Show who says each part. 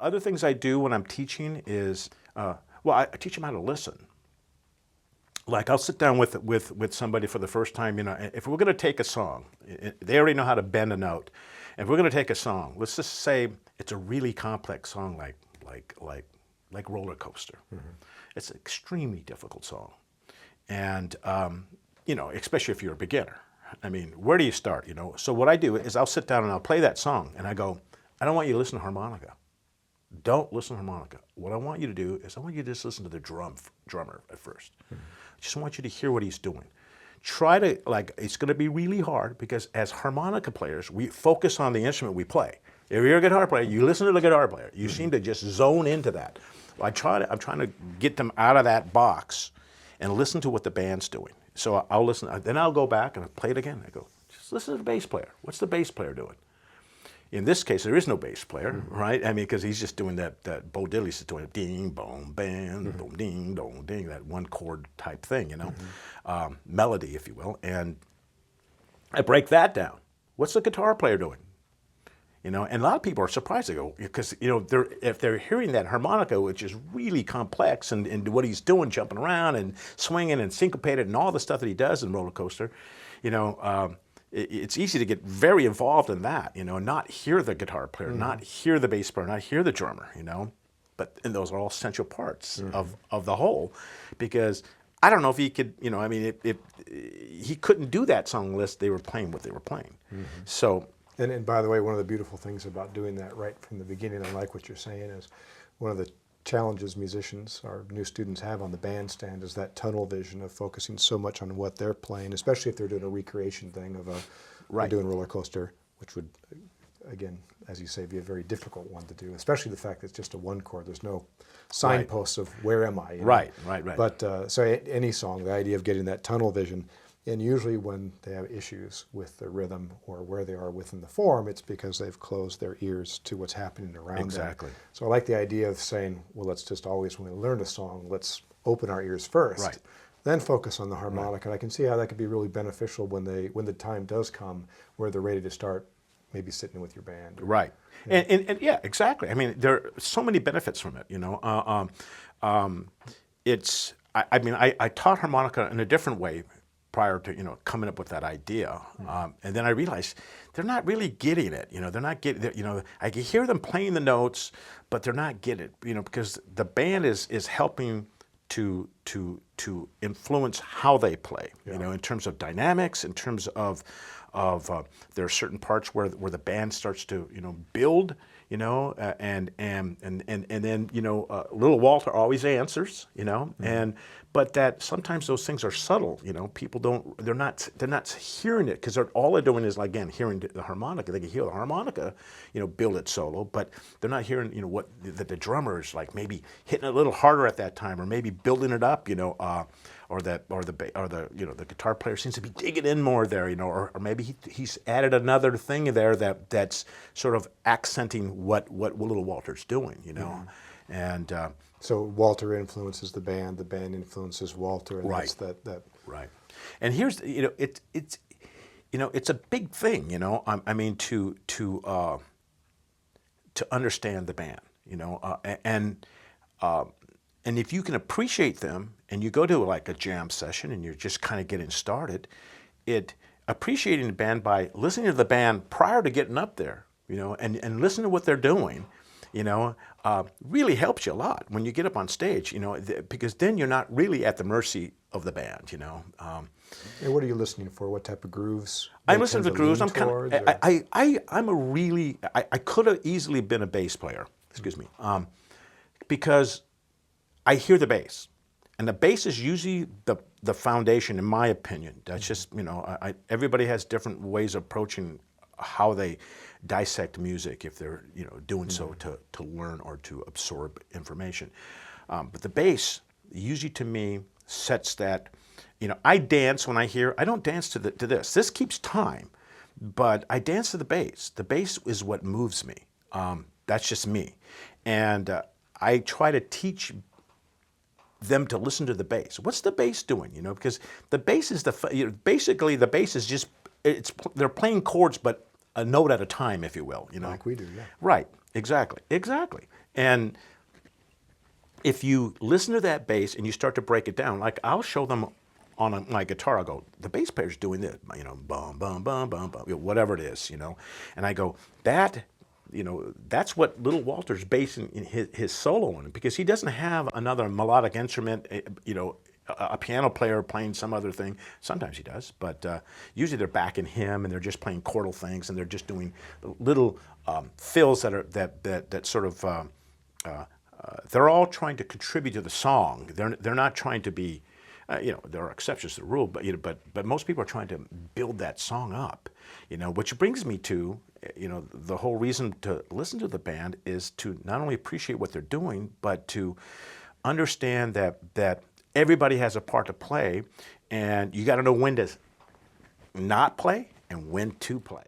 Speaker 1: other things I do when I'm teaching is, well, I teach them how to listen. Like I'll sit down with somebody for the first time, you know, if we're going to take a song, they already know how to bend a note. If we're going to take a song, let's just say it's a really complex song like Roller Coaster. Mm-hmm. It's an extremely difficult song. And, you know, especially if you're a beginner. I mean, where do you start, you know? So what I do is I'll sit down and I'll play that song and I go, I don't want you to listen to harmonica. Don't listen to harmonica. What I want you to do is I want you to just listen to the drummer at first. Mm-hmm. I just want you to hear what he's doing. Try to, like, it's going to be really hard because as harmonica players, we focus on the instrument we play. If you're a guitar player, you listen to the guitar player. You seem to just zone into that. Well, I'm trying to get them out of that box and listen to what the band's doing. So I'll listen, then I'll go back and I'll play it again. I go, just listen to the bass player. What's the bass player doing? In this case, there is no bass player, right? I mean, because he's just doing that Bo Diddley's just doing ding, boom, bang, boom, ding, dong, ding, that one chord type thing, you know, melody, if you will. And I break that down. What's the guitar player doing? You know, and a lot of people are surprised. They go, because, you know, if they're hearing that harmonica, which is really complex, and what he's doing, jumping around and swinging and syncopated and all the stuff that he does in Roller Coaster, you know, it's easy to get very involved in that, you know, and not hear the guitar player, not hear the bass player, not hear the drummer, you know. And those are all essential parts of the whole, because I don't know if he could, you know, I mean, he couldn't do that song unless they were playing what they were playing. So.
Speaker 2: And by the way, one of the beautiful things about doing that right from the beginning, I like what you're saying, is one of the challenges musicians, our new students, have on the bandstand is that tunnel vision of focusing so much on what they're playing, especially if they're doing a recreation thing of they're doing Roller Coaster, which would, again, as you say, be a very difficult one to do, especially the fact that it's just a one chord. There's no signposts of where am I. You know?
Speaker 1: Right.
Speaker 2: But so any song, the idea of getting that tunnel vision. And usually when they have issues with the rhythm or where they are within the form, it's because they've closed their ears to what's happening around them. So I like the idea of saying, well, let's just always, when we learn a song, let's open our ears first, then focus on the harmonica. And I can see how that could be really beneficial when the time does come where they're ready to start maybe sitting with your band.
Speaker 1: Right. Yeah. And yeah, exactly. I mean, there are so many benefits from it, you know. I taught harmonica in a different way prior to, you know, coming up with that idea. And then I realized they're not really getting it, you know, they're not getting, you know, I can hear them playing the notes, but they're not getting it, you know, because the band is helping to influence how they play, you know, in terms of dynamics, in terms of there are certain parts where the band starts to, you know, build, you know, and then, you know, little Walter always answers, you know, but that sometimes those things are subtle, you know, people they're not hearing it because all they're doing is, again, hearing the harmonica. They can hear the harmonica, you know, build it solo, but they're not hearing, you know, that the drummer is like maybe hitting it a little harder at that time, or maybe building it up, you know, or the you know, the guitar player seems to be digging in more there, you know, or maybe he's added another thing there that's sort of accenting what little Walter's doing, you know, and
Speaker 2: so Walter influences the band influences Walter, and that's that.
Speaker 1: Right, and here's, you know, it's you know, it's a big thing, you know. I mean, to understand the band, you know, and if you can appreciate them, and you go to like a jam session, and you're just kind of getting started, appreciating the band by listening to the band prior to getting up there, you know, and listen to what they're doing, you know, really helps you a lot when you get up on stage, you know, because then you're not really at the mercy of the band, you know.
Speaker 2: And what are you listening for? What type of grooves?
Speaker 1: I listen to the grooves. I'm kind of, I could have easily been a bass player, excuse me, because I hear the bass, and the bass is usually the foundation, in my opinion. That's just, you know, everybody has different ways of approaching how they dissect music, if they're, you know, doing so to learn or to absorb information. But the bass usually, to me, sets that, you know, I dance when I don't dance to this. This keeps time, but I dance to the bass. The bass is what moves me. That's just me. And I try to teach them to listen to the bass. What's the bass doing? You know, because the bass is basically the bass is just, they're playing chords, but a note at a time, if you will. You know,
Speaker 2: like we do, yeah.
Speaker 1: Right. Exactly. And if you listen to that bass and you start to break it down, like I'll show them on my guitar, I'll go, the bass player's doing this, you know, bum, bum, bum, bum, bum, whatever it is, you know. And I go, that, you know, that's what Little Walter's basing his solo on, because he doesn't have another melodic instrument, you know, a piano player playing some other thing. Sometimes he does, but usually they're backing him and they're just playing chordal things and they're just doing little fills that are that sort of they're all trying to contribute to the song. They're not trying to be, you know, there are exceptions to the rule, but you know, but most people are trying to build that song up, you know. Which brings me to, you know, the whole reason to listen to the band is to not only appreciate what they're doing, but to understand that everybody has a part to play, and you got to know when to not play and when to play.